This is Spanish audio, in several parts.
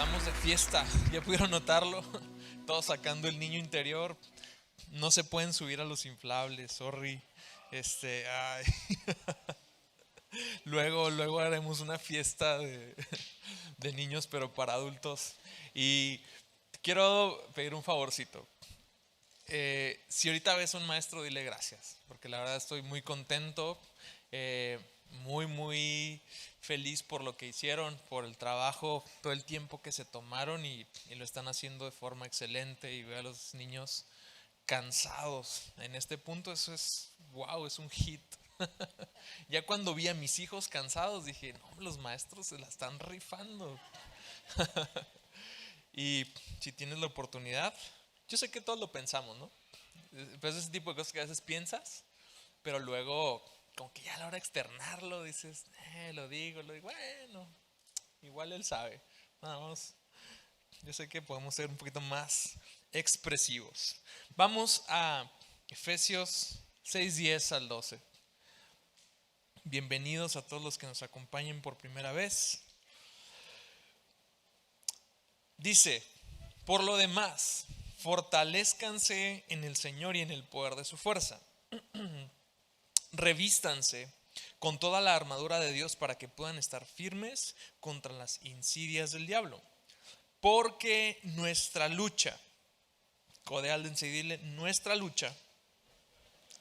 Andamos de fiesta, ya pudieron notarlo, todos sacando el niño interior. No se pueden subir a los inflables, sorry. Ay. Luego haremos una fiesta de niños, pero para adultos. Y quiero pedir un favorcito. Si ahorita ves a un maestro, dile gracias, porque la verdad estoy muy contento, muy feliz por lo que hicieron, por el trabajo, todo el tiempo que se tomaron y lo están haciendo de forma excelente. Y veo a los niños cansados. En este punto eso es, wow, es un hit. Ya cuando vi a mis hijos cansados dije, no, los maestros se la están rifando. Y si tienes la oportunidad, yo sé que todos lo pensamos, ¿no? Pues ese tipo de cosas que a veces piensas, pero luego como que ya a la hora de externarlo dices, lo digo, bueno, igual él sabe. Vamos, yo sé que podemos ser un poquito más expresivos. Vamos a Efesios 6:10 al 12. Bienvenidos a todos los que nos acompañen por primera vez. Dice, por lo demás, fortalézcanse en el Señor y en el poder de su fuerza. Revístanse con toda la armadura de Dios para que puedan estar firmes contra las insidias del diablo. Porque nuestra lucha, codéalense y dile, nuestra lucha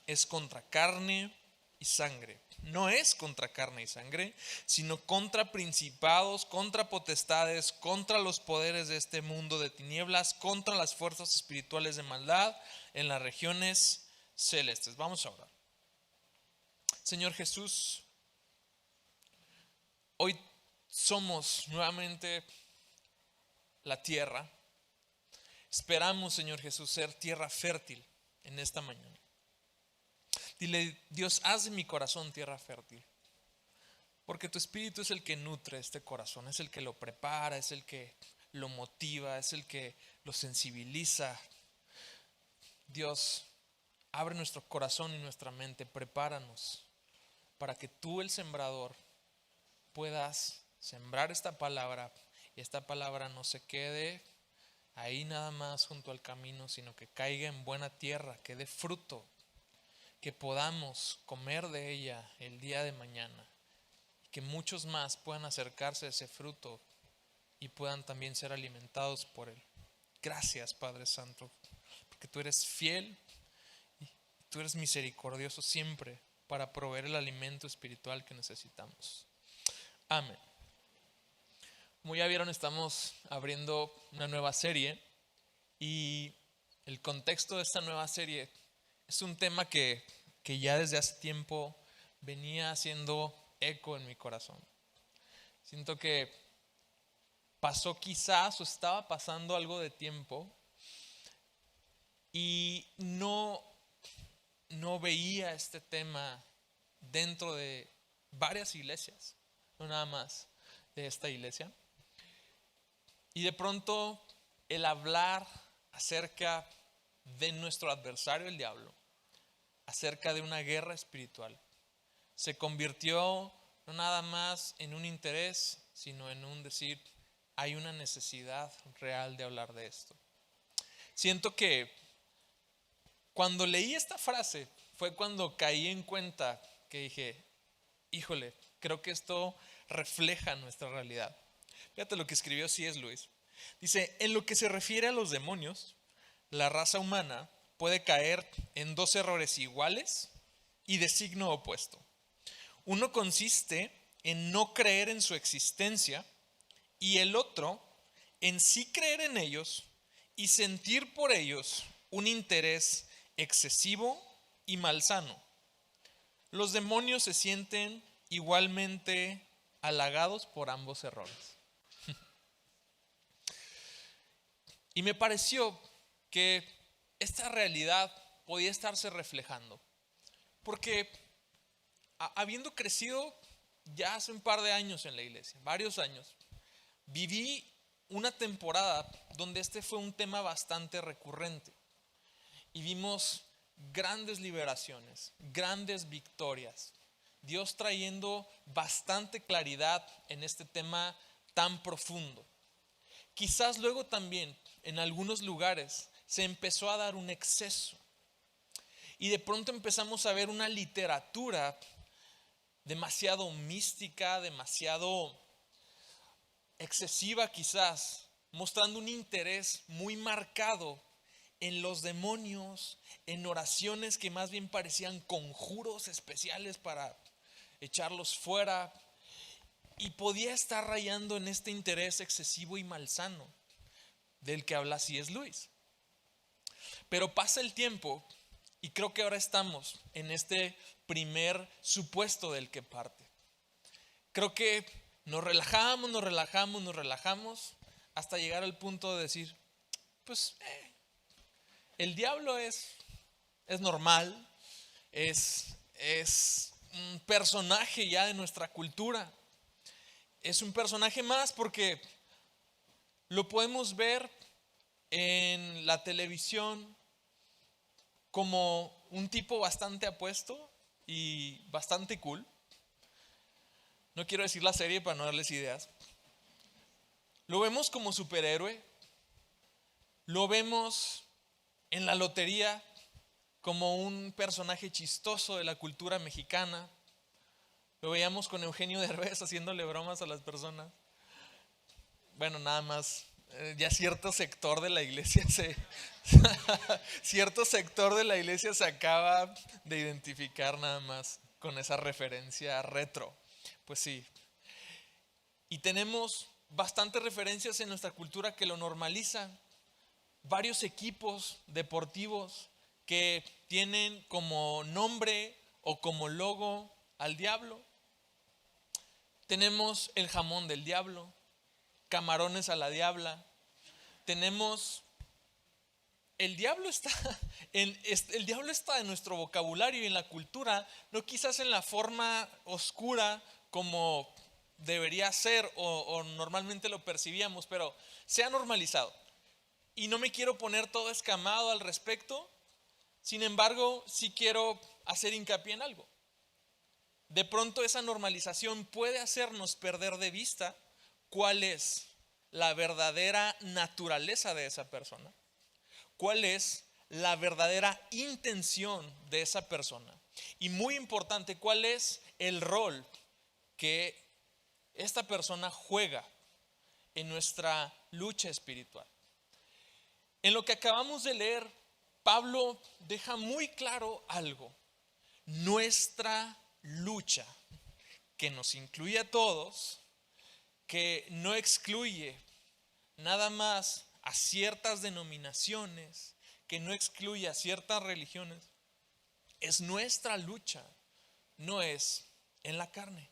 es contra carne y sangre. No es contra carne y sangre, sino contra principados, contra potestades, contra los poderes de este mundo de tinieblas, contra las fuerzas espirituales de maldad en las regiones celestes. Vamos a orar. Señor Jesús, hoy somos nuevamente la tierra. Esperamos, Señor Jesús, ser tierra fértil en esta mañana. Dile, Dios, haz de mi corazón tierra fértil. Porque tu espíritu es el que nutre este corazón, es el que lo prepara, es el que lo motiva, es el que lo sensibiliza. Dios, abre nuestro corazón y nuestra mente, prepáranos para que tú, el sembrador, puedas sembrar esta palabra y esta palabra no se quede ahí nada más junto al camino, sino que caiga en buena tierra, que dé fruto, que podamos comer de ella el día de mañana, que muchos más puedan acercarse a ese fruto y puedan también ser alimentados por él. Gracias, Padre Santo, porque tú eres fiel y tú eres misericordioso siempre para proveer el alimento espiritual que necesitamos. Amén. Como ya vieron, estamos abriendo una nueva serie y el contexto de esta nueva serie es un tema que ya desde hace tiempo venía haciendo eco en mi corazón. Siento que pasó quizás o estaba pasando algo de tiempo y no veía este tema dentro de varias iglesias, no nada más de esta iglesia. Y de pronto el hablar acerca de nuestro adversario, el diablo, acerca de una guerra espiritual, se convirtió no nada más en un interés, sino en un decir, hay una necesidad real de hablar de esto. Siento que cuando leí esta frase fue cuando caí en cuenta que dije, híjole, creo que esto refleja nuestra realidad. Fíjate lo que escribió C.S. Lewis. Dice, en lo que se refiere a los demonios, la raza humana puede caer en dos errores iguales y de signo opuesto. Uno consiste en no creer en su existencia y el otro en sí creer en ellos y sentir por ellos un interés excesivo y malsano. Los demonios se sienten igualmente halagados por ambos errores. Y me pareció que esta realidad podía estarse reflejando. Porque habiendo crecido ya hace un par de años en la iglesia, varios años, viví una temporada donde este fue un tema bastante recurrente. Y vimos grandes liberaciones, grandes victorias. Dios trayendo bastante claridad en este tema tan profundo. quizás luego también en algunos lugares se empezó a dar un exceso. Y de pronto empezamos a ver una literatura demasiado mística, demasiado excesiva quizás, mostrando un interés muy marcado en los demonios, en oraciones que más bien parecían conjuros especiales para echarlos fuera. Y podía estar rayando en este interés excesivo y malsano del que habla C.S. Lewis. Pero pasa el tiempo y creo que ahora estamos en este primer supuesto del que parte. Creo que nos relajamos hasta llegar al punto de decir, pues el diablo es normal, es un personaje ya de nuestra cultura. Es un personaje más porque lo podemos ver en la televisión como un tipo bastante apuesto y bastante cool. No quiero decir la serie para no darles ideas. Lo vemos como superhéroe. Lo vemos en la lotería como un personaje chistoso de la cultura mexicana. Lo veíamos con Eugenio Derbez haciéndole bromas a las personas. Bueno, nada más, ya cierto sector de la iglesia cierto sector de la iglesia se acaba de identificar nada más con esa referencia retro. Pues sí. Y tenemos bastantes referencias en nuestra cultura que lo normalizan. Varios equipos deportivos que tienen como nombre o como logo al diablo. Tenemos el jamón del diablo, camarones a la diabla. Tenemos el diablo está en nuestro vocabulario y en la cultura, no quizás en la forma oscura como debería ser o normalmente lo percibíamos, pero se ha normalizado. Y no me quiero poner todo escamado al respecto, sin embargo, sí quiero hacer hincapié en algo. De pronto esa normalización puede hacernos perder de vista cuál es la verdadera naturaleza de esa persona, cuál es la verdadera intención de esa persona y, muy importante, cuál es el rol que esta persona juega en nuestra lucha espiritual. En lo que acabamos de leer, Pablo deja muy claro algo. Nuestra lucha, que nos incluye a todos, que no excluye nada más a ciertas denominaciones, que no excluye a ciertas religiones, es nuestra lucha, no es en la carne,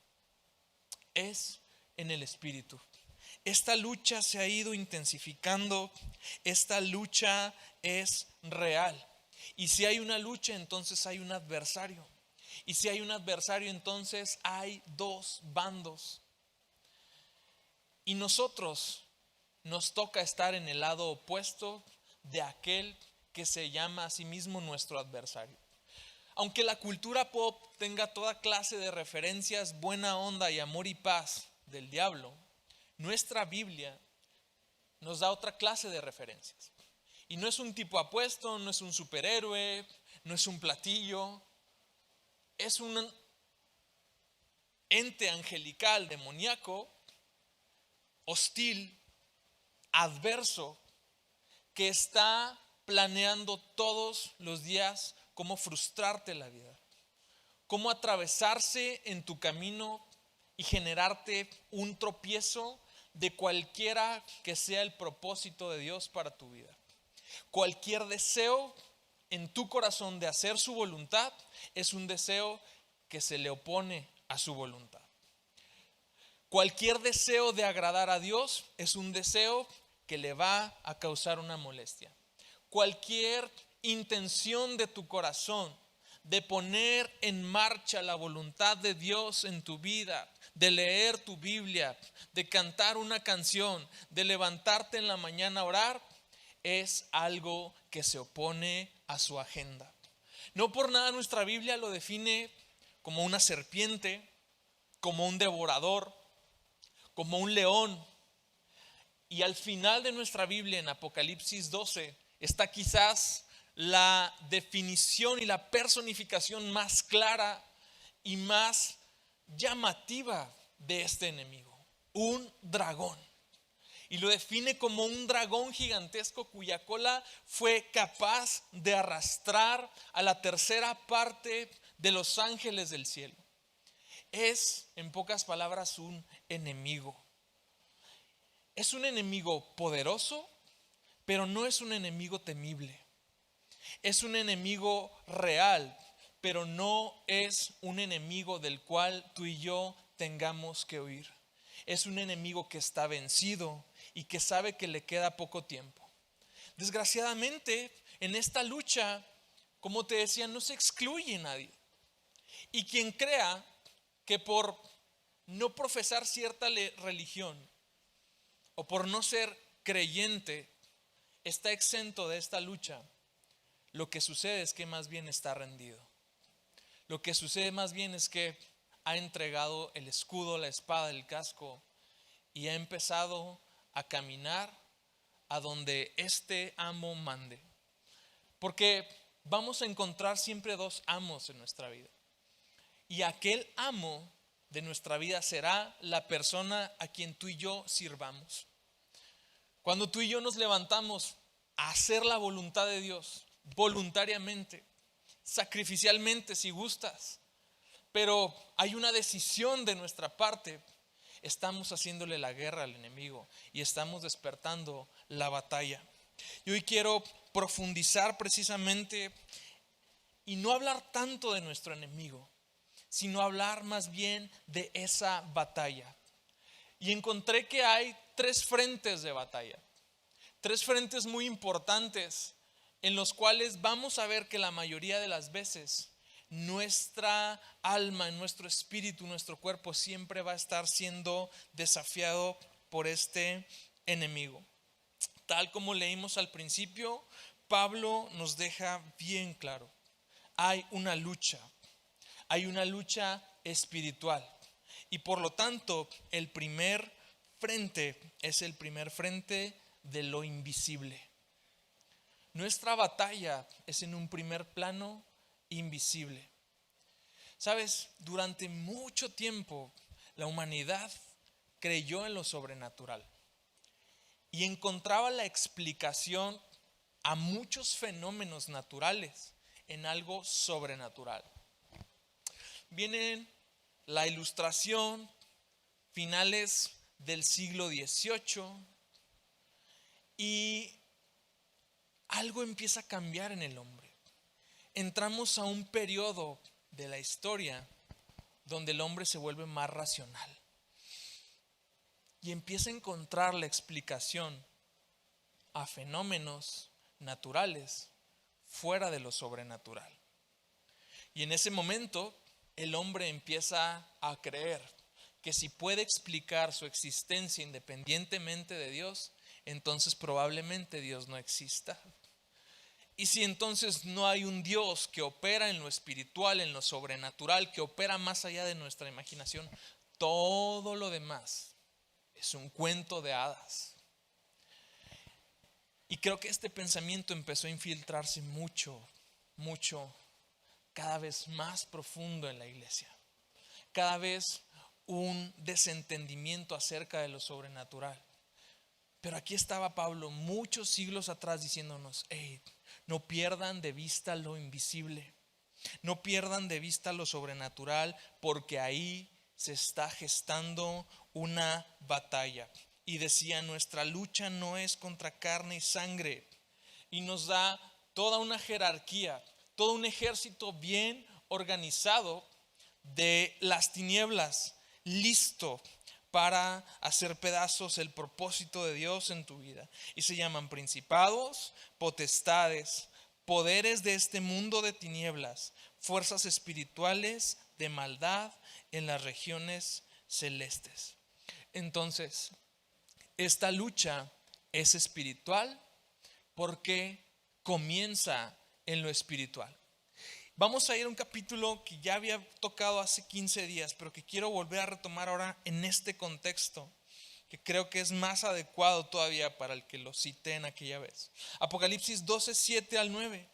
es en el espíritu. Esta lucha se ha ido intensificando, esta lucha es real. Y si hay una lucha, entonces hay un adversario. Y si hay un adversario, entonces hay dos bandos. Y nosotros nos toca estar en el lado opuesto de aquel que se llama a sí mismo nuestro adversario. Aunque la cultura pop tenga toda clase de referencias, buena onda y amor y paz del diablo, nuestra Biblia nos da otra clase de referencias. Y no es un tipo apuesto, no es un superhéroe, no es un platillo, es un ente angelical, demoníaco, hostil, adverso, que está planeando todos los días cómo frustrarte la vida, cómo atravesarse en tu camino y generarte un tropiezo de cualquiera que sea el propósito de Dios para tu vida. Cualquier deseo en tu corazón de hacer su voluntad es un deseo que se le opone a su voluntad. Cualquier deseo de agradar a Dios es un deseo que le va a causar una molestia. Cualquier intención de tu corazón de poner en marcha la voluntad de Dios en tu vida, de leer tu Biblia, de cantar una canción, de levantarte en la mañana a orar, es algo que se opone a su agenda. No por nada nuestra Biblia lo define como una serpiente, como un devorador, como un león. Y al final de nuestra Biblia, en Apocalipsis 12, está quizás la definición y la personificación más clara y más llamativa de este enemigo, un dragón. Y lo define como un dragón gigantesco cuya cola fue capaz de arrastrar a la tercera parte de los ángeles del cielo. Es, en pocas palabras, un enemigo. Es un enemigo poderoso, pero no es un enemigo temible. Es un enemigo real, pero no es un enemigo del cual tú y yo tengamos que huir. Es un enemigo que está vencido y que sabe que le queda poco tiempo. Desgraciadamente, en esta lucha, como te decía, no se excluye nadie. Y quien crea que por no profesar cierta religión o por no ser creyente está exento de esta lucha, lo que sucede es que más bien está rendido. Lo que sucede más bien es que ha entregado el escudo, la espada, el casco y ha empezado a caminar a donde este amo mande. Porque vamos a encontrar siempre dos amos en nuestra vida. Y aquel amo de nuestra vida será la persona a quien tú y yo sirvamos. Cuando tú y yo nos levantamos a hacer la voluntad de Dios, voluntariamente, sacrificialmente si gustas, pero hay una decisión de nuestra parte, estamos haciéndole la guerra al enemigo y estamos despertando la batalla. Y hoy quiero profundizar precisamente y no hablar tanto de nuestro enemigo, sino hablar más bien de esa batalla. Y encontré que hay tres frentes de batalla, tres frentes muy importantes en los cuales vamos a ver que la mayoría de las veces nuestra alma, nuestro espíritu, nuestro cuerpo siempre va a estar siendo desafiado por este enemigo. Tal como leímos al principio, Pablo nos deja bien claro, hay una lucha espiritual y por lo tanto el primer frente es el primer frente de lo invisible. Nuestra batalla es en un primer plano invisible. Sabes, durante mucho tiempo la humanidad creyó en lo sobrenatural y encontraba la explicación a muchos fenómenos naturales en algo sobrenatural. Viene la Ilustración, finales del siglo XVIII, y algo empieza a cambiar en el hombre. Entramos a un periodo de la historia donde el hombre se vuelve más racional y empieza a encontrar la explicación a fenómenos naturales fuera de lo sobrenatural. Y en ese momento el hombre empieza a creer que si puede explicar su existencia independientemente de Dios, entonces probablemente Dios no exista. Y si entonces no hay un Dios que opera en lo espiritual, en lo sobrenatural, que opera más allá de nuestra imaginación, todo lo demás es un cuento de hadas. Y creo que este pensamiento empezó a infiltrarse mucho, cada vez más profundo en la iglesia. Cada vez un desentendimiento acerca de lo sobrenatural. Pero aquí estaba Pablo muchos siglos atrás diciéndonos, no pierdan de vista lo invisible, no pierdan de vista lo sobrenatural, porque ahí se está gestando una batalla. Y decía, nuestra lucha no es contra carne y sangre. Y nos da toda una jerarquía, todo un ejército bien organizado de las tinieblas, listo para hacer pedazos el propósito de Dios en tu vida. Y se llaman principados, potestades, poderes de este mundo de tinieblas, fuerzas espirituales de maldad en las regiones celestes. Entonces, esta lucha es espiritual porque comienza en lo espiritual. Vamos a ir a un capítulo que ya había tocado hace 15 días, pero que quiero volver a retomar ahora en este contexto, que creo que es más adecuado todavía para el que lo cité en aquella vez. Apocalipsis 12, 7 al 9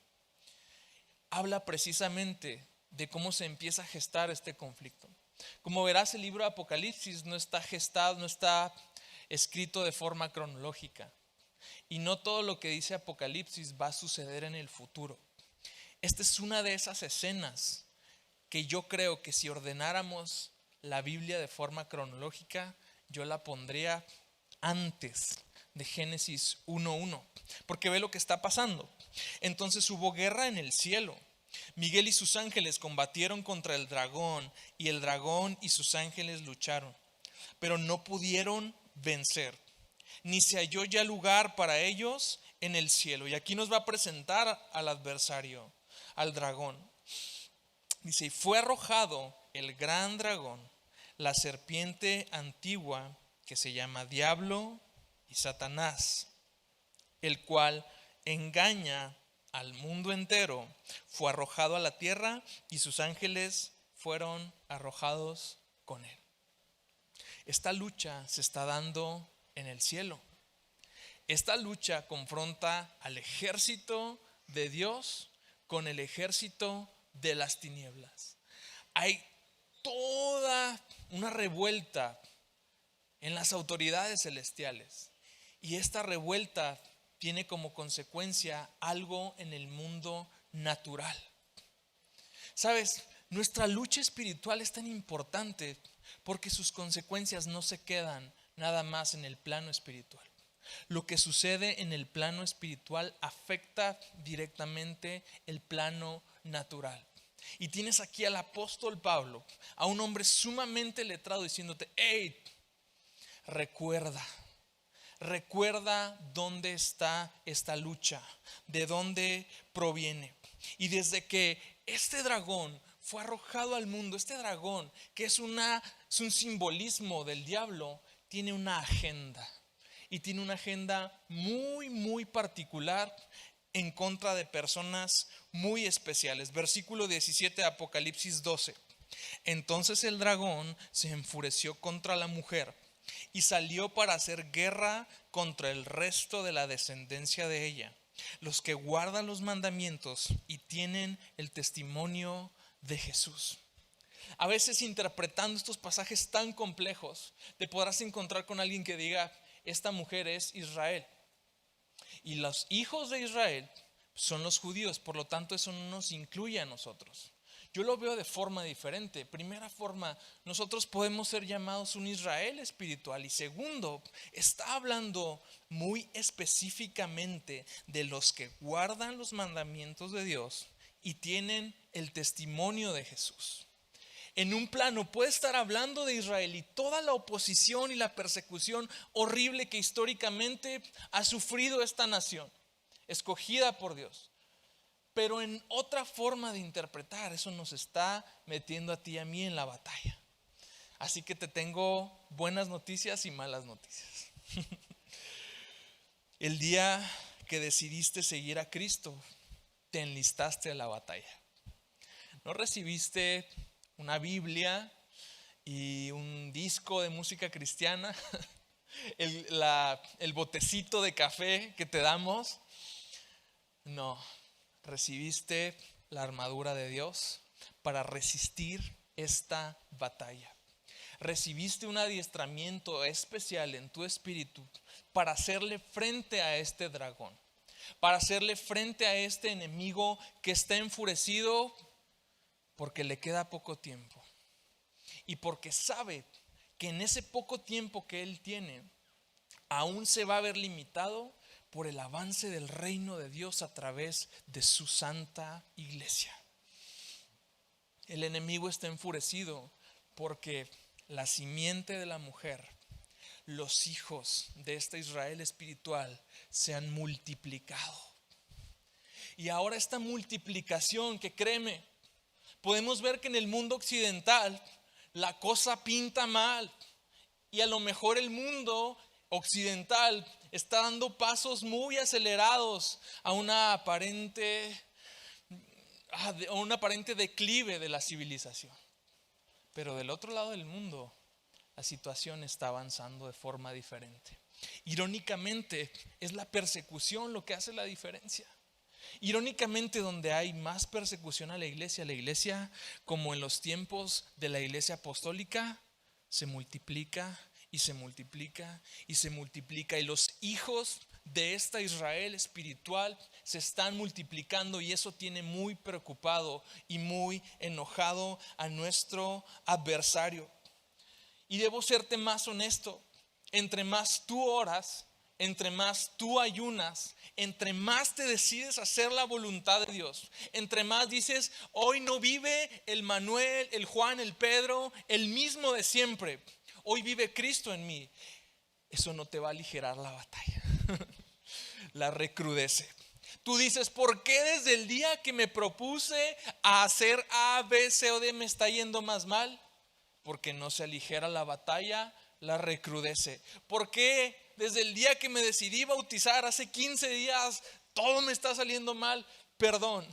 habla precisamente de cómo se empieza a gestar este conflicto. Como verás, el libro de Apocalipsis no está gestado, no está escrito de forma cronológica. Y no todo lo que dice Apocalipsis va a suceder en el futuro. Esta es una de esas escenas que yo creo que si ordenáramos la Biblia de forma cronológica, yo la pondría antes de Génesis 1:1, porque ve lo que está pasando. Entonces hubo guerra en el cielo. Miguel y sus ángeles combatieron contra el dragón, y el dragón y sus ángeles lucharon, pero no pudieron vencer, ni se halló ya lugar para ellos en el cielo. Y aquí nos va a presentar al adversario, al dragón. Dice, y fue arrojado el gran dragón, la serpiente antigua, que se llama Diablo y Satanás, el cual engaña al mundo entero. Fue arrojado a la tierra y sus ángeles fueron arrojados con él. Esta lucha se está dando en el cielo. Esta lucha confronta al ejército de Dios con el ejército de las tinieblas. Hay toda una revuelta en las autoridades celestiales, y esta revuelta tiene como consecuencia algo en el mundo natural. Sabes, nuestra lucha espiritual es tan importante porque sus consecuencias no se quedan nada más en el plano espiritual. Lo que sucede en el plano espiritual afecta directamente el plano natural. Y tienes aquí al apóstol Pablo, a un hombre sumamente letrado, diciéndote, hey, recuerda dónde está esta lucha, de dónde proviene. Y desde que este dragón fue arrojado al mundo, este dragón, que es un simbolismo del diablo, tiene una agenda. Y tiene una agenda muy, muy particular en contra de personas muy especiales. Versículo 17 de Apocalipsis 12. Entonces el dragón se enfureció contra la mujer y salió para hacer guerra contra el resto de la descendencia de ella, los que guardan los mandamientos y tienen el testimonio de Jesús. A veces, interpretando estos pasajes tan complejos, te podrás encontrar con alguien que diga, esta mujer es Israel, y los hijos de Israel son los judíos, por lo tanto eso no nos incluye a nosotros. Yo lo veo de forma diferente. Primera forma, nosotros podemos ser llamados un Israel espiritual. Y segundo, está hablando muy específicamente de los que guardan los mandamientos de Dios y tienen el testimonio de Jesús. En un plano puede estar hablando de Israel y toda la oposición y la persecución horrible que históricamente ha sufrido esta nación, escogida por Dios. Pero en otra forma de interpretar, eso nos está metiendo a ti y a mí en la batalla. Así que te tengo buenas noticias y malas noticias. El día que decidiste seguir a Cristo, te enlistaste a la batalla. No recibiste una Biblia y un disco de música cristiana, el botecito de café que te damos. No, recibiste la armadura de Dios para resistir esta batalla. Recibiste un adiestramiento especial en tu espíritu para hacerle frente a este dragón, para hacerle frente a este enemigo que está enfurecido porque le queda poco tiempo y porque sabe que en ese poco tiempo que él tiene aún se va a ver limitado por el avance del reino de Dios a través de su santa iglesia. El enemigo está enfurecido porque la simiente de la mujer, los hijos de esta Israel espiritual, se han multiplicado. Y ahora esta multiplicación, que créeme, podemos ver que en el mundo occidental la cosa pinta mal. Y a lo mejor el mundo occidental está dando pasos muy acelerados a un aparente declive de la civilización. Pero del otro lado del mundo, la situación está avanzando de forma diferente. Irónicamente, es la persecución lo que hace la diferencia. Irónicamente, donde hay más persecución a la iglesia, como en los tiempos de la iglesia apostólica, se multiplica y se multiplica y se multiplica. Y los hijos de esta Israel espiritual se están multiplicando, y eso tiene muy preocupado y muy enojado a nuestro adversario. Y debo serte más honesto, entre más tú oras, entre más tú ayunas, entre más te decides hacer la voluntad de Dios, entre más dices, hoy no vive el Manuel, el Juan, el Pedro, el mismo de siempre, hoy vive Cristo en mí, eso no te va a aligerar la batalla, la recrudece. Tú dices, ¿por qué desde el día que me propuse a hacer A, B, C o D me está yendo más mal? Porque no se aligera la batalla, la recrudece. ¿Por qué desde el día que me decidí bautizar hace 15 días todo me está saliendo mal? Perdón.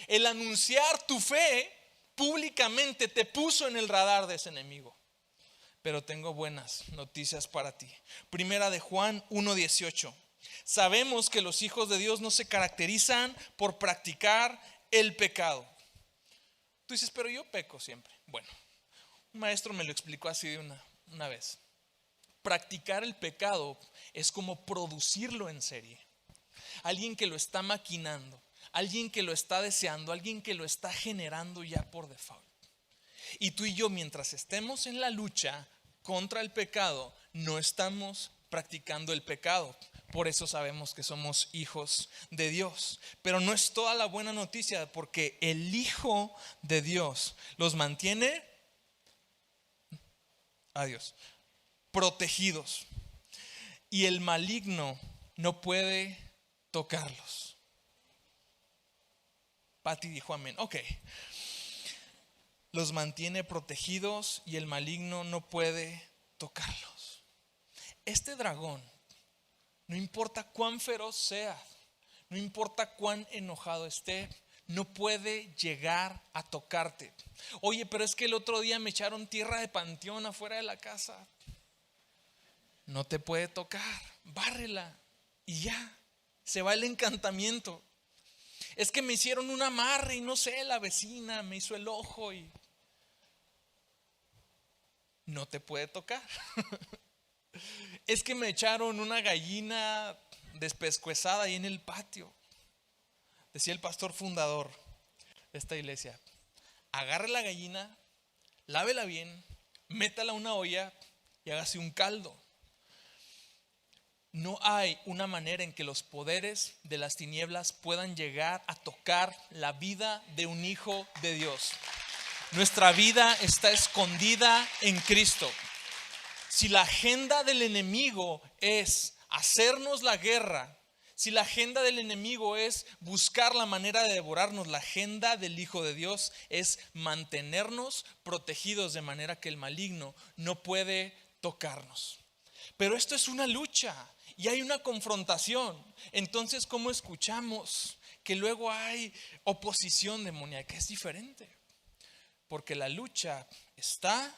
El anunciar tu fe públicamente te puso en el radar de ese enemigo. Pero tengo buenas noticias para ti. Primera de Juan 1:18. Sabemos que los hijos de Dios no se caracterizan por practicar el pecado. Tú dices, pero yo peco siempre. Bueno, un maestro me lo explicó así de una vez. Practicar el pecado es como producirlo en serie. Alguien que lo está maquinando, alguien que lo está deseando, alguien que lo está generando ya por default. Y tú y yo, mientras estemos en la lucha contra el pecado, no estamos practicando el pecado. Por eso sabemos que somos hijos de Dios. Pero no es toda la buena noticia, porque el Hijo de Dios los mantiene protegidos, y el maligno no puede tocarlos. Pati dijo amén. Ok. Los mantiene protegidos y el maligno no puede tocarlos. Este dragón, no importa cuán feroz sea, no importa cuán enojado esté, no puede llegar a tocarte. Oye, pero es que el otro día me echaron tierra de panteón afuera de la casa. No te puede tocar, bárrela y ya, se va el encantamiento. Es que me hicieron un amarre y no sé, la vecina me hizo el ojo y no te puede tocar. Es que me echaron una gallina despescuezada ahí en el patio. Decía el pastor fundador de esta iglesia, agarre la gallina, lávela bien, métala a una olla y hágase un caldo. No hay una manera en que los poderes de las tinieblas puedan llegar a tocar la vida de un hijo de Dios. Nuestra vida está escondida en Cristo. Si la agenda del enemigo es hacernos la guerra, si la agenda del enemigo es buscar la manera de devorarnos, la agenda del Hijo de Dios es mantenernos protegidos de manera que el maligno no puede tocarnos. Pero esto es una lucha y hay una confrontación. Entonces, ¿cómo escuchamos que luego hay oposición demoníaca? Es diferente, porque la lucha está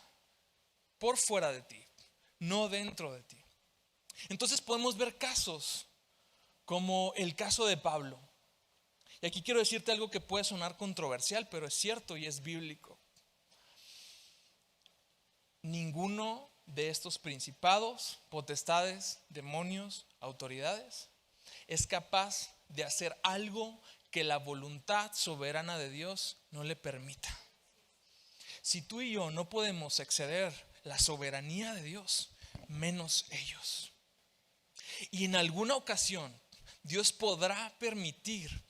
por fuera de ti, no dentro de ti. Entonces podemos ver casos como el caso de Pablo. Y aquí quiero decirte algo que puede sonar controversial, pero es cierto y es bíblico. Ninguno de estos principados, potestades, demonios, autoridades es capaz de hacer algo que la voluntad soberana de Dios no le permita. Si tú y yo no podemos exceder la soberanía de Dios, menos ellos. Y en alguna ocasión Dios podrá permitir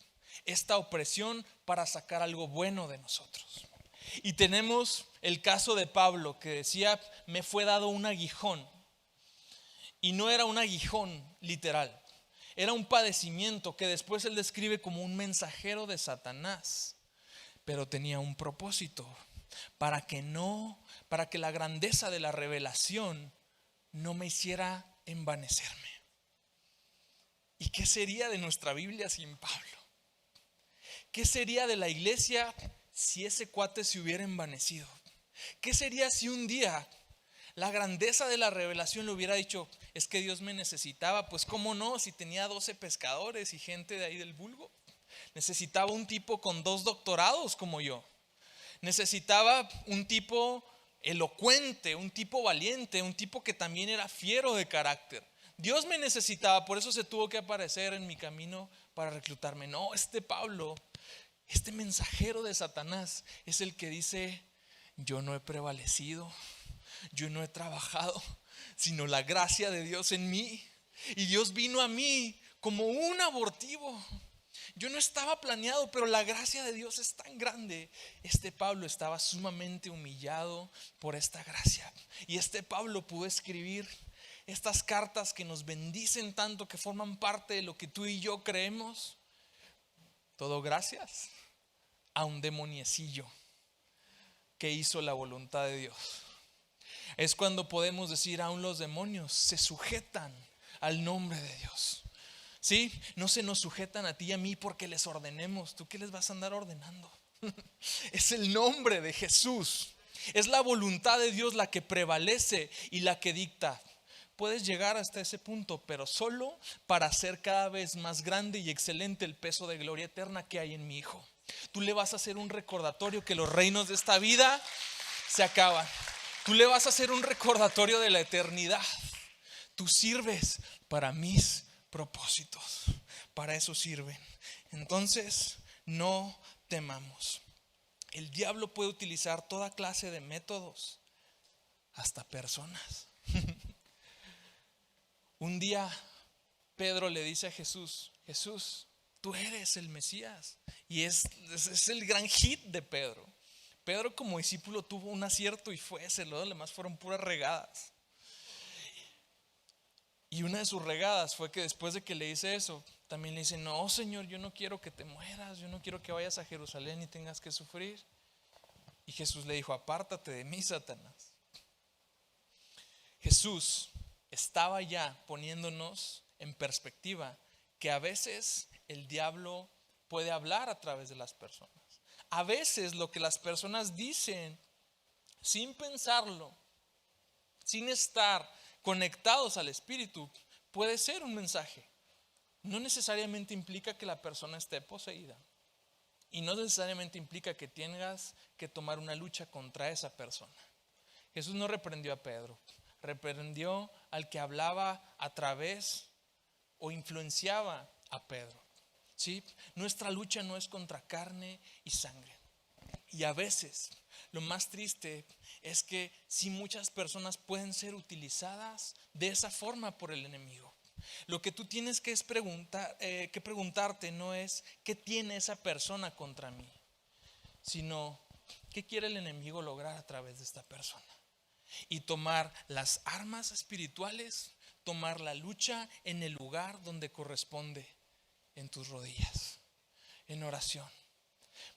esta opresión para sacar algo bueno de nosotros. Y tenemos el caso de Pablo, que decía, me fue dado un aguijón. Y no era un aguijón literal, era un padecimiento que después él describe como un mensajero de Satanás. Pero tenía un propósito, para que la grandeza de la revelación no me hiciera envanecerme. ¿Y qué sería de nuestra Biblia sin Pablo? ¿Qué sería de la iglesia si ese cuate se hubiera envanecido? ¿Qué sería si un día La grandeza de la revelación le hubiera dicho, es que Dios me necesitaba. Pues cómo no, si tenía 12 pescadores y gente de ahí del vulgo. Necesitaba un tipo con 2 doctorados como yo. Necesitaba un tipo elocuente, un tipo valiente, un tipo que también era fiero de carácter. Dios me necesitaba, por eso se tuvo que aparecer en mi camino para reclutarme. No, este Pablo, este mensajero de Satanás, es el que dice, yo no he prevalecido, yo no he trabajado, sino la gracia de Dios en mí. Y Dios vino a mí como un abortivo. Yo no estaba planeado, pero la gracia de Dios es tan grande. Este Pablo estaba sumamente humillado por esta gracia. Y este Pablo pudo escribir estas cartas que nos bendicen tanto, que forman parte de lo que tú y yo creemos. Todo gracias a un demoniecillo que hizo la voluntad de Dios. Es cuando podemos decir, aún los demonios se sujetan al nombre de Dios. ¿Sí? No se nos sujetan a ti y a mí porque les ordenemos. ¿Tú qué les vas a andar ordenando? Es el nombre de Jesús. Es la voluntad de Dios la que prevalece y la que dicta. Puedes llegar hasta ese punto, pero solo para hacer cada vez más grande y excelente el peso de gloria eterna que hay en mi Hijo. Tú le vas a hacer un recordatorio que los reinos de esta vida se acaban. Tú le vas a hacer un recordatorio de la eternidad. Tú sirves para mis propósitos. Para eso sirven. Entonces, no temamos. El diablo puede utilizar toda clase de métodos, hasta personas. Un día Pedro le dice a Jesús, Jesús, tú eres el Mesías. Y es el gran hit de Pedro. Pedro como discípulo tuvo un acierto y fue ese, lo demás fueron puras regadas. Y una de sus regadas fue que después de que le dice eso, también le dice, no Señor, yo no quiero que te mueras, yo no quiero que vayas a Jerusalén y tengas que sufrir. Y Jesús le dijo, apártate de mí, Satanás. Jesús estaba ya poniéndonos en perspectiva que a veces el diablo puede hablar a través de las personas. A veces lo que las personas dicen sin pensarlo, sin estar conectados al Espíritu, puede ser un mensaje. No necesariamente implica que la persona esté poseída. Y no necesariamente implica que tengas que tomar una lucha contra esa persona. Jesús no reprendió a Pedro, reprendió al que hablaba a través o influenciaba a Pedro. ¿Sí? Nuestra lucha no es contra carne y sangre. Y a veces lo más triste es que sí, muchas personas pueden ser utilizadas de esa forma por el enemigo. Lo que tú tienes que preguntarte no es qué tiene esa persona contra mí, sino qué quiere el enemigo lograr a través de esta persona. Y tomar las armas espirituales, tomar la lucha en el lugar donde corresponde, en tus rodillas, en oración.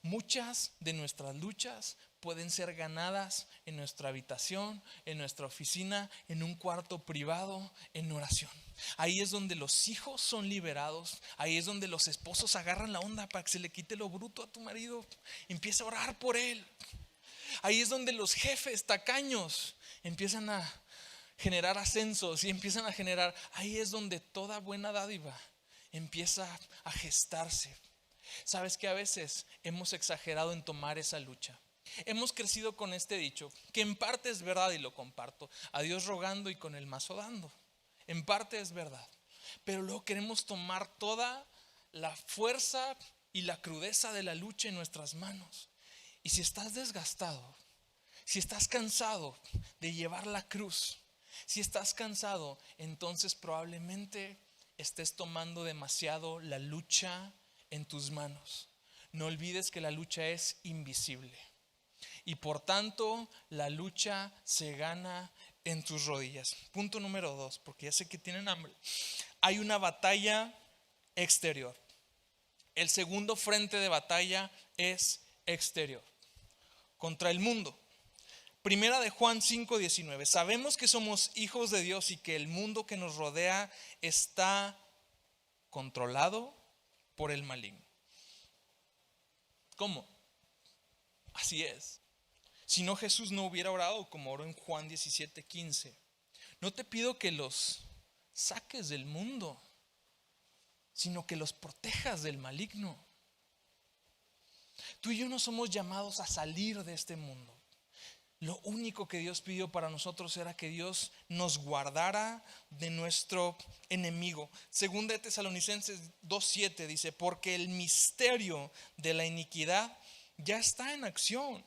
Muchas de nuestras luchas pueden ser ganadas en nuestra habitación, en nuestra oficina, en un cuarto privado, en oración. Ahí es donde los hijos son liberados. Ahí es donde los esposos agarran la onda para que se le quite lo bruto a tu marido. Empieza a orar por él. Ahí es donde los jefes tacaños empiezan a generar ascensos y empiezan a generar. Ahí es donde toda buena dádiva empieza a gestarse. Sabes que a veces hemos exagerado en tomar esa lucha. Hemos crecido con este dicho, que en parte es verdad y lo comparto. A Dios rogando y con el mazo dando. En parte es verdad. Pero luego queremos tomar toda la fuerza y la crudeza de la lucha en nuestras manos. Y si estás desgastado, si estás cansado de llevar la cruz, si estás cansado, entonces probablemente estés tomando demasiado la lucha en tus manos. No olvides que la lucha es invisible y por tanto la lucha se gana en tus rodillas. Punto número 2, porque ya sé que tienen hambre. Hay una batalla exterior. El segundo frente de batalla es exterior, contra el mundo. Primera de Juan 5:19. Sabemos que somos hijos de Dios y que el mundo que nos rodea está controlado por el maligno. ¿Cómo? Así es. Si no, Jesús no hubiera orado como oró en Juan 17:15. No te pido que los saques del mundo, sino que los protejas del maligno. Tú y yo no somos llamados a salir de este mundo. Lo único que Dios pidió para nosotros era que Dios nos guardara de nuestro enemigo. Segunda de Tesalonicenses 2:7 dice: porque el misterio de la iniquidad ya está en acción.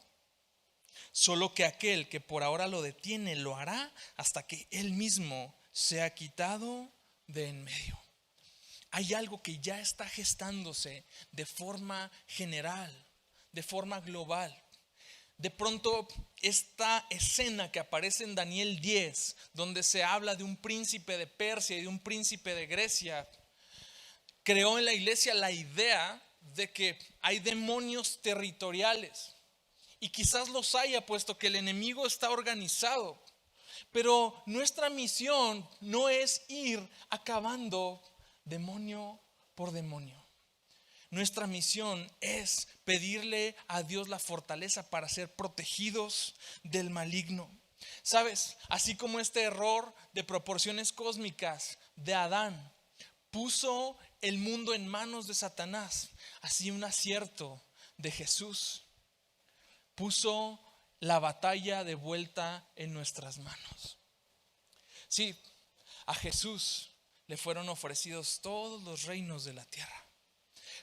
Solo que aquel que por ahora lo detiene lo hará hasta que él mismo sea quitado de en medio. Hay algo que ya está gestándose de forma general, de forma global. De pronto esta escena que aparece en Daniel 10, donde se habla de un príncipe de Persia y de un príncipe de Grecia, creó en la iglesia la idea de que hay demonios territoriales. Y quizás los haya, puesto que el enemigo está organizado. Pero nuestra misión no es ir acabando demonio por demonio. Nuestra misión es pedirle a Dios la fortaleza para ser protegidos del maligno. ¿Sabes? Así como este error de proporciones cósmicas de Adán puso el mundo en manos de Satanás, así un acierto de Jesús puso la batalla de vuelta en nuestras manos. Sí, a Jesús le fueron ofrecidos todos los reinos de la tierra.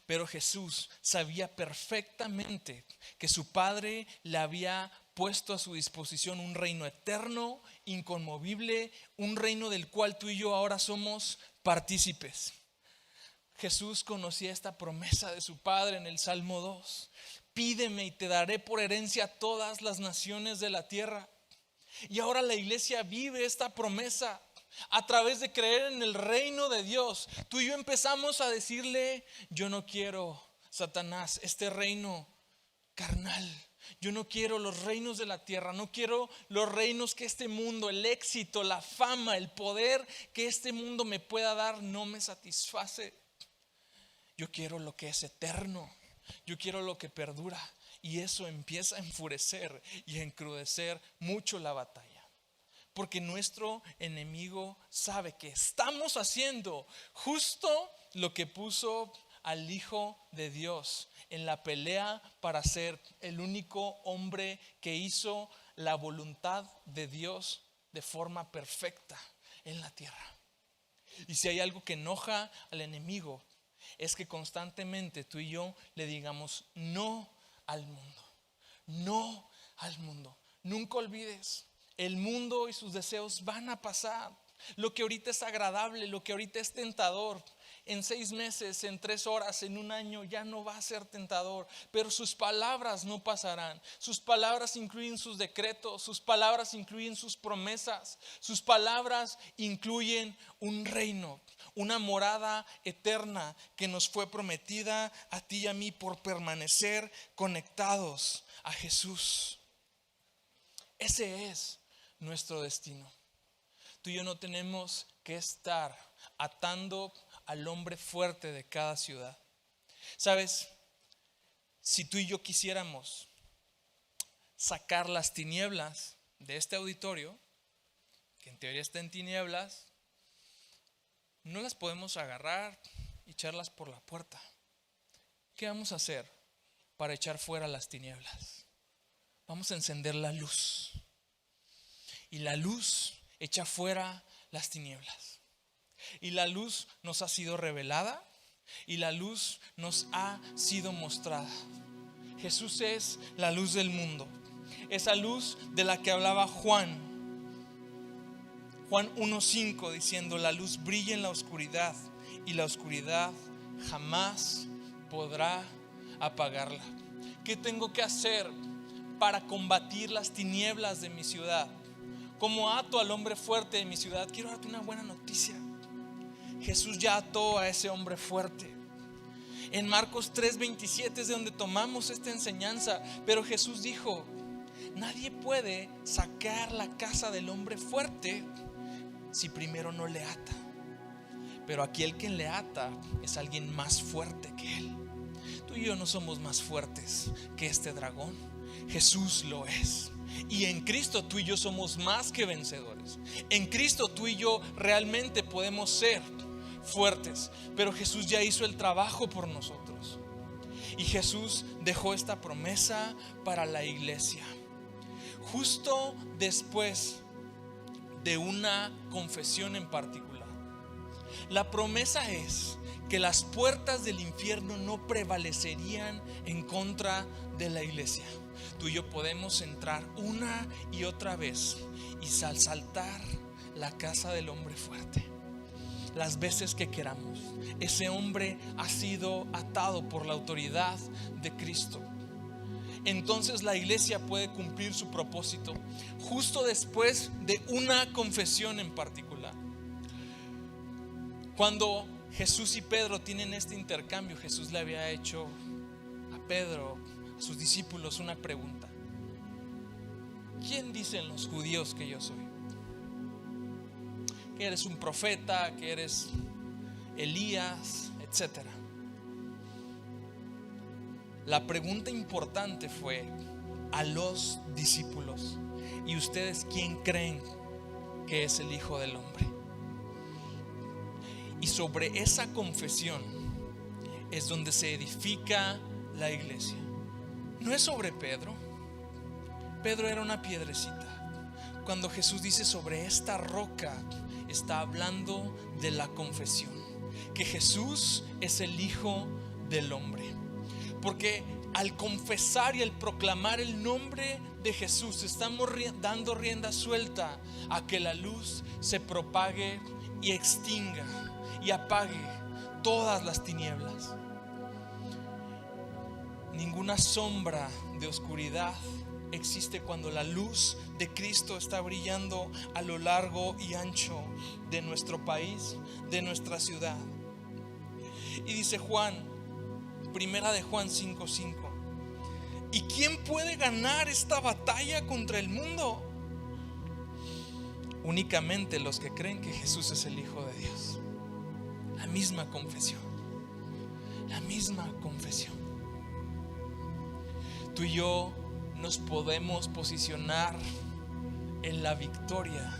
Pero Jesús sabía perfectamente que su Padre le había puesto a su disposición un reino eterno, inconmovible, un reino del cual tú y yo ahora somos partícipes. Jesús conocía esta promesa de su Padre en el Salmo 2. Pídeme y te daré por herencia todas las naciones de la tierra. Y ahora la iglesia vive esta promesa a través de creer en el reino de Dios. Tú y yo empezamos a decirle: yo no quiero, Satanás, este reino carnal. Yo no quiero los reinos de la tierra. No quiero los reinos que este mundo, el éxito, la fama, el poder que este mundo me pueda dar no me satisface. Yo quiero lo que es eterno. Yo quiero lo que perdura. Y eso empieza a enfurecer y a encrudecer mucho la batalla. Porque nuestro enemigo sabe que estamos haciendo justo lo que puso al Hijo de Dios en la pelea para ser el único hombre que hizo la voluntad de Dios de forma perfecta en la tierra. Y si hay algo que enoja al enemigo, es que constantemente tú y yo le digamos no al mundo. No al mundo. Nunca olvides, el mundo y sus deseos van a pasar. Lo que ahorita es agradable, lo que ahorita es tentador, en 6 meses, en 3 horas, en un año ya no va a ser tentador. Pero sus palabras no pasarán. Sus palabras incluyen sus decretos, sus palabras incluyen sus promesas, sus palabras incluyen un reino, una morada eterna que nos fue prometida a ti y a mí por permanecer conectados a Jesús. Ese es nuestro destino. Tú y yo no tenemos que estar atando al hombre fuerte de cada ciudad. ¿Sabes? Si tú y yo quisiéramos sacar las tinieblas de este auditorio, que en teoría está en tinieblas, no las podemos agarrar y echarlas por la puerta. ¿Qué vamos a hacer para echar fuera las tinieblas? Vamos a encender la luz. Y la luz echa fuera las tinieblas. Y la luz nos ha sido revelada. Y la luz nos ha sido mostrada. Jesús es la luz del mundo. Esa luz de la que hablaba Juan 1:5, diciendo: la luz brilla en la oscuridad y la oscuridad jamás podrá apagarla. ¿Qué tengo que hacer para combatir las tinieblas de mi ciudad? ¿Cómo ato al hombre fuerte de mi ciudad? Quiero darte una buena noticia. Jesús ya ató a ese hombre fuerte. En Marcos 3:27 es de donde tomamos esta enseñanza. Pero Jesús dijo: nadie puede sacar la casa del hombre fuerte si primero no le ata. Pero aquel que le ata es alguien más fuerte que él. Tú y yo no somos más fuertes que este dragón. Jesús lo es. Y en Cristo tú y yo somos más que vencedores. En Cristo tú y yo realmente podemos ser fuertes. Pero Jesús ya hizo el trabajo por nosotros. Y Jesús dejó esta promesa para la iglesia. Justo después de una confesión en particular. La promesa es que las puertas del infierno no prevalecerían en contra de la iglesia. Tú y yo podemos entrar una y otra vez y saltar la casa del hombre fuerte las veces que queramos. Ese hombre ha sido atado por la autoridad de Cristo. Entonces la iglesia puede cumplir su propósito justo después de una confesión en particular. Cuando Jesús y Pedro tienen este intercambio, Jesús le había hecho a Pedro, a sus discípulos, una pregunta: ¿quién dicen los judíos que yo soy? Que eres un profeta, que eres Elías, etcétera. La pregunta importante fue a los discípulos: ¿y ustedes quién creen que es el Hijo del Hombre? Y sobre esa confesión es donde se edifica la iglesia. No es sobre Pedro. Pedro era una piedrecita. Cuando Jesús dice sobre esta roca, está hablando de la confesión, que Jesús es el Hijo del Hombre. Porque al confesar y al proclamar el nombre de Jesús, estamos dando rienda suelta a que la luz se propague y extinga y apague todas las tinieblas. Ninguna sombra de oscuridad existe cuando la luz de Cristo está brillando a lo largo y ancho de nuestro país, de nuestra ciudad. Y dice Juan, primera de Juan 5:5: ¿y quién puede ganar esta batalla contra el mundo? Únicamente los que creen que Jesús es el Hijo de Dios. La misma confesión. La misma confesión. Tú y yo nos podemos posicionar en la victoria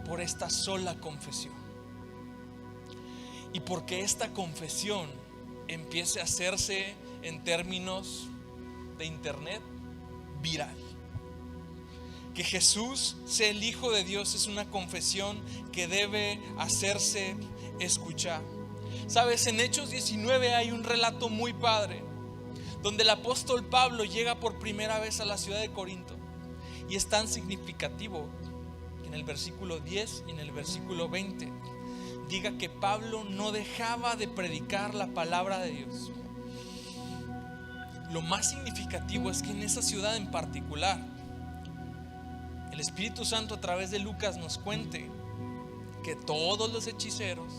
por esta sola confesión. Y porque esta confesión empiece a hacerse, en términos de internet, viral. Que Jesús sea el Hijo de Dios es una confesión que debe hacerse escuchar. Sabes, en Hechos 19 hay un relato muy padre, donde el apóstol Pablo llega por primera vez a la ciudad de Corinto. Y es tan significativo que en el versículo 10 y en el versículo 20 diga que Pablo no dejaba de predicar la palabra de Dios. Lo más significativo es que en esa ciudad en particular, el Espíritu Santo a través de Lucas nos cuente que todos los hechiceros,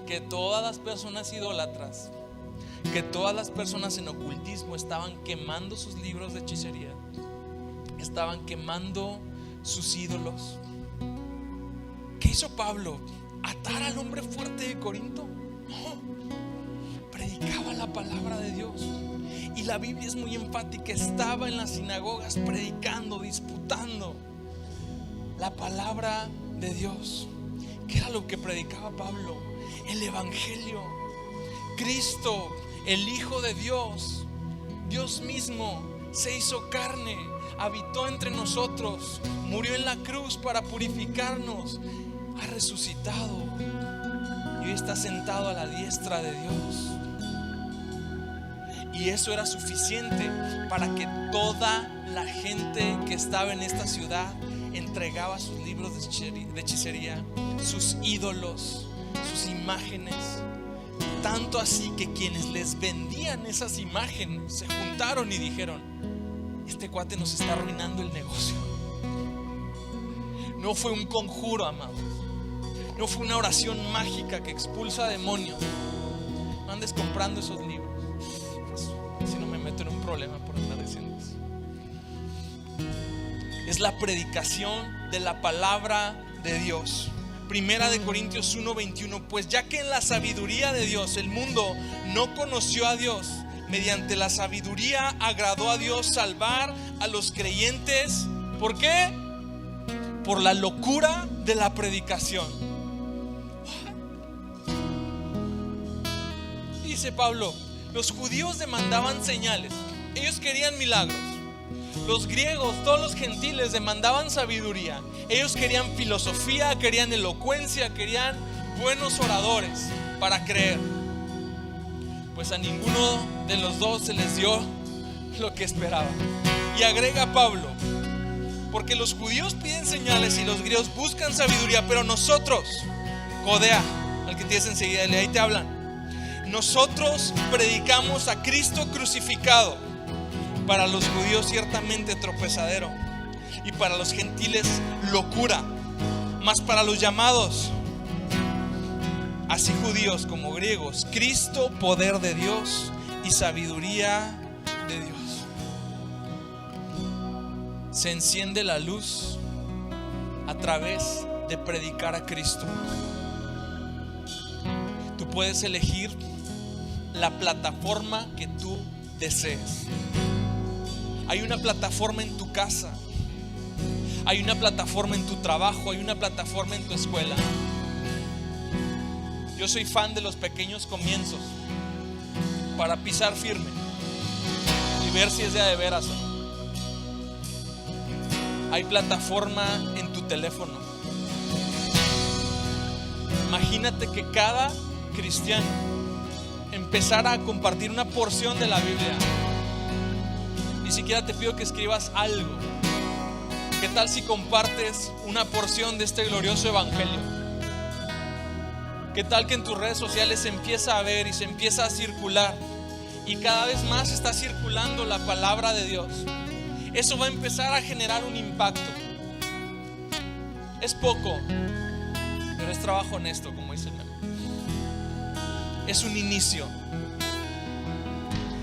que todas las personas idólatras, que todas las personas en ocultismo estaban quemando sus libros de hechicería, estaban quemando sus ídolos. ¿Qué hizo Pablo? ¿Atar al hombre fuerte de Corinto? No, predicaba la palabra de Dios. Y la Biblia es muy enfática, estaba en las sinagogas predicando, disputando la palabra de Dios. ¿Qué era lo que predicaba Pablo? El evangelio. Cristo, el Hijo de Dios, Dios mismo, se hizo carne, habitó entre nosotros, murió en la cruz para purificarnos, ha resucitado y hoy está sentado a la diestra de Dios. Y eso era suficiente para que toda la gente que estaba en esta ciudad entregaba sus libros de hechicería, sus ídolos, sus imágenes. Tanto así que quienes les vendían esas imágenes se juntaron y dijeron: este cuate nos está arruinando el negocio. No fue un conjuro, amados. No fue una oración mágica que expulsa demonios. No andes comprando esos libros. Si no me meto en un problema por andar diciendo eso. Es la predicación de la palabra de Dios. Primera de Corintios 1:21: pues ya que en la sabiduría de Dios el mundo no conoció a Dios, mediante la sabiduría agradó a Dios salvar a los creyentes. ¿Por qué? Por la locura de la predicación. Dice Pablo, los judíos demandaban señales, ellos querían milagros. Los griegos, todos los gentiles demandaban sabiduría. Ellos querían filosofía, querían elocuencia, querían buenos oradores para creer. Pues a ninguno de los dos se les dio lo que esperaban. Y agrega Pablo, porque los judíos piden señales y los griegos buscan sabiduría, pero nosotros, codea al que tienes enseguida, ahí te hablan. Nosotros predicamos a Cristo crucificado, para los judíos ciertamente tropezadero y para los gentiles locura, mas para los llamados, así judíos como griegos, Cristo poder de Dios y sabiduría de Dios. Se enciende la luz a través de predicar a Cristo. Tú puedes elegir la plataforma que tú desees. Hay una plataforma en tu casa, hay una plataforma en tu trabajo, hay una plataforma en tu escuela. Yo soy fan de los pequeños comienzos para pisar firme y ver si es de veras o no. Hay plataforma en tu teléfono. Imagínate que cada cristiano empezara a compartir una porción de la Biblia. Ni siquiera te pido que escribas algo. ¿Qué tal si compartes una porción de este glorioso evangelio? ¿Qué tal que en tus redes sociales se empieza a ver y se empieza a circular y cada vez más está circulando la palabra de Dios? Eso va a empezar a generar un impacto. Es poco, pero es trabajo honesto, como dice el meme. Es un inicio.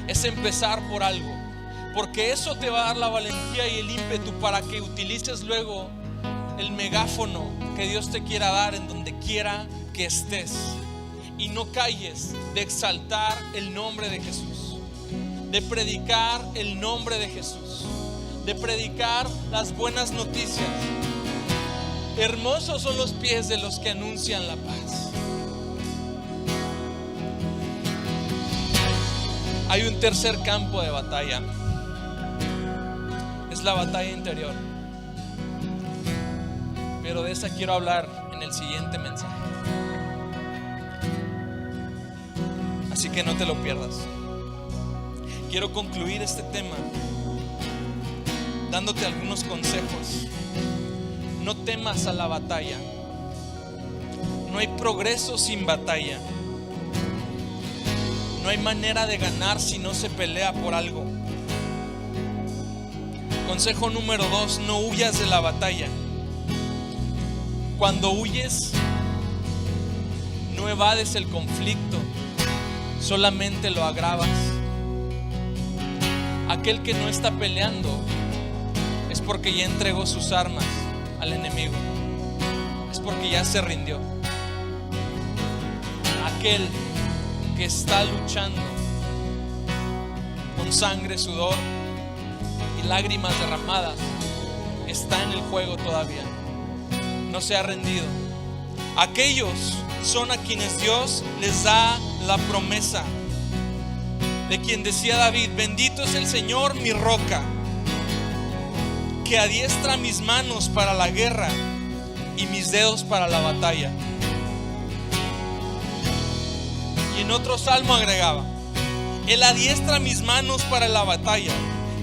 Es empezar por algo. Porque eso te va a dar la valentía y el ímpetu para que utilices luego el megáfono que Dios te quiera dar en donde quiera que estés. Y no calles de exaltar el nombre de Jesús, de predicar el nombre de Jesús, de predicar las buenas noticias. Hermosos son los pies de los que anuncian la paz. Hay un tercer campo de batalla. Es la batalla interior. Pero de esa quiero hablar en el siguiente mensaje. Así que no te lo pierdas. Quiero concluir este tema dándote algunos consejos. No temas a la batalla. No hay progreso sin batalla. No hay manera de ganar si no se pelea por algo. Consejo número 2, no huyas de la batalla. Cuando huyes, no evades el conflicto, solamente lo agravas. Aquel que no está peleando es porque ya entregó sus armas al enemigo. Es porque ya se rindió. Aquel que está luchando con sangre, sudor y lágrimas derramadas está en el juego todavía. No se ha rendido. Aquellos son a quienes Dios les da la promesa, de quien decía David: bendito es el Señor, mi roca, que adiestra mis manos para la guerra y mis dedos para la batalla. Y en otro salmo agregaba: Él adiestra mis manos para la batalla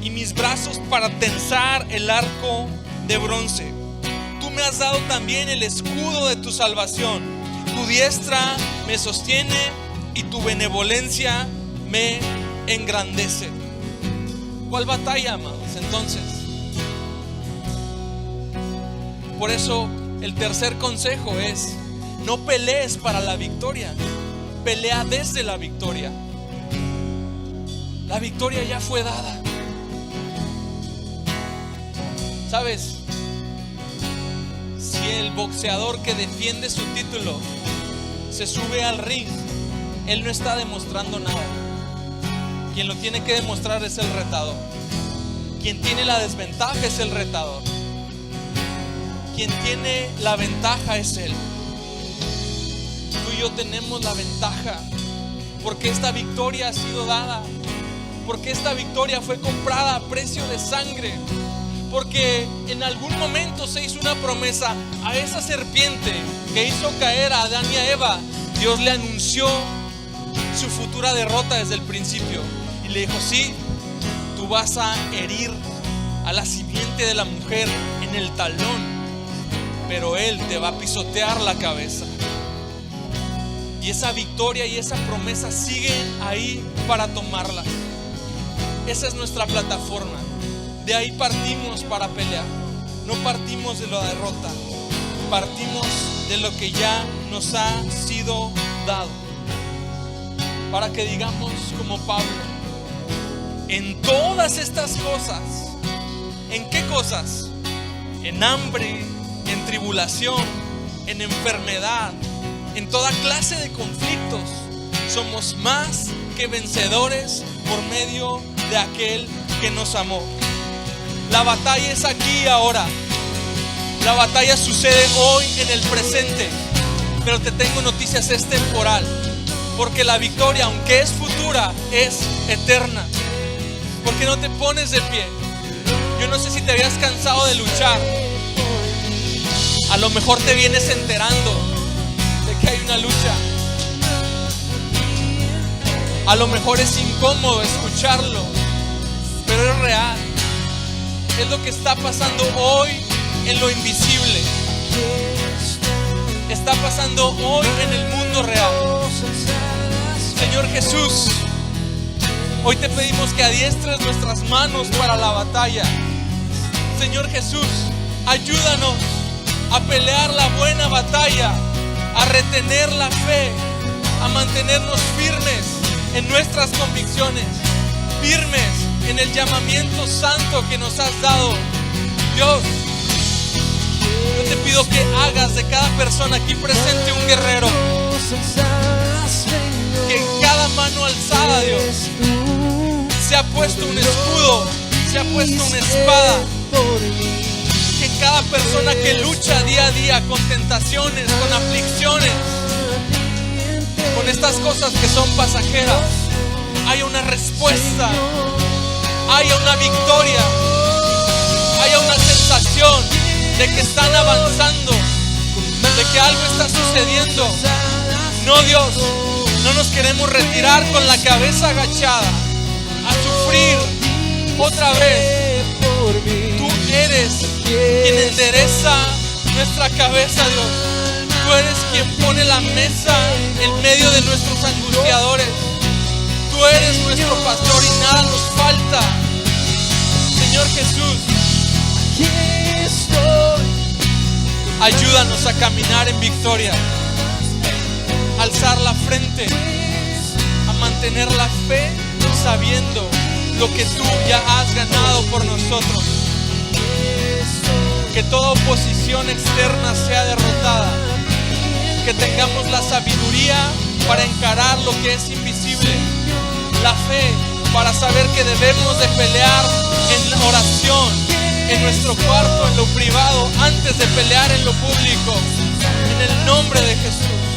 y mis brazos para tensar el arco de bronce. Tú me has dado también el escudo de tu salvación. Tu diestra me sostiene y tu benevolencia me engrandece. ¿Cuál batalla, amados? Entonces, por eso el tercer consejo es: no pelees para la victoria, pelea desde la victoria. La victoria ya fue dada. ¿Sabes? Si el boxeador que defiende su título se sube al ring, él no está demostrando nada. Quien lo tiene que demostrar es el retador. Quien tiene la desventaja es el retador. Quien tiene la ventaja es Él. Tú y yo tenemos la ventaja porque esta victoria ha sido dada, porque esta victoria fue comprada a precio de sangre, porque en algún momento se hizo una promesa a esa serpiente que hizo caer a Adán y a Eva. Dios le anunció su futura derrota desde el principio y le dijo: sí, tú vas a herir a la simiente de la mujer en el talón, pero Él te va a pisotear la cabeza. Y esa victoria y esa promesa siguen ahí para tomarla. Esa es nuestra plataforma. De ahí partimos para pelear. No partimos de la derrota, partimos de lo que ya nos ha sido dado, para que digamos como Pablo: en todas estas cosas. ¿En qué cosas? En hambre, en tribulación, en enfermedad, en toda clase de conflictos, somos más que vencedores por medio de aquel que nos amó. La batalla es aquí y ahora. La batalla sucede hoy en el presente. Pero te tengo noticias, es temporal, porque la victoria, aunque es futura, es eterna. ¿Por qué no te pones de pie? Yo no sé si te habías cansado de luchar. A lo mejor te vienes enterando de que hay una lucha. A lo mejor es incómodo escucharlo, pero es real. Es lo que está pasando hoy en lo invisible. Está pasando hoy en el mundo real. Señor Jesús, hoy te pedimos que adiestres nuestras manos para la batalla. Señor Jesús, ayúdanos a pelear la buena batalla, a retener la fe, a mantenernos firmes en nuestras convicciones, firmes en el llamamiento santo que nos has dado. Dios, yo te pido que hagas de cada persona aquí presente un guerrero, que en cada mano alzada, Dios, se ha puesto un escudo, se ha puesto una espada, que en cada persona que lucha día a día con tentaciones, con aflicciones, con estas cosas que son pasajeras, haya una respuesta, haya una victoria, haya una sensación de que están avanzando, de que algo está sucediendo. No, Dios, no nos queremos retirar con la cabeza agachada a sufrir otra vez. Tú eres quien endereza nuestra cabeza, Dios. Tú eres quien pone la mesa en medio de nuestros angustiadores. Tú eres nuestro pastor y nada nos falta. Señor Jesús, ayúdanos a caminar en victoria, a alzar la frente, a mantener la fe, sabiendo lo que tú ya has ganado por nosotros. Que toda oposición externa sea derrotada, que tengamos la sabiduría para encarar lo que es invisible, la fe para saber que debemos de pelear en oración, en nuestro cuarto, en lo privado, antes de pelear en lo público. En el nombre de Jesús.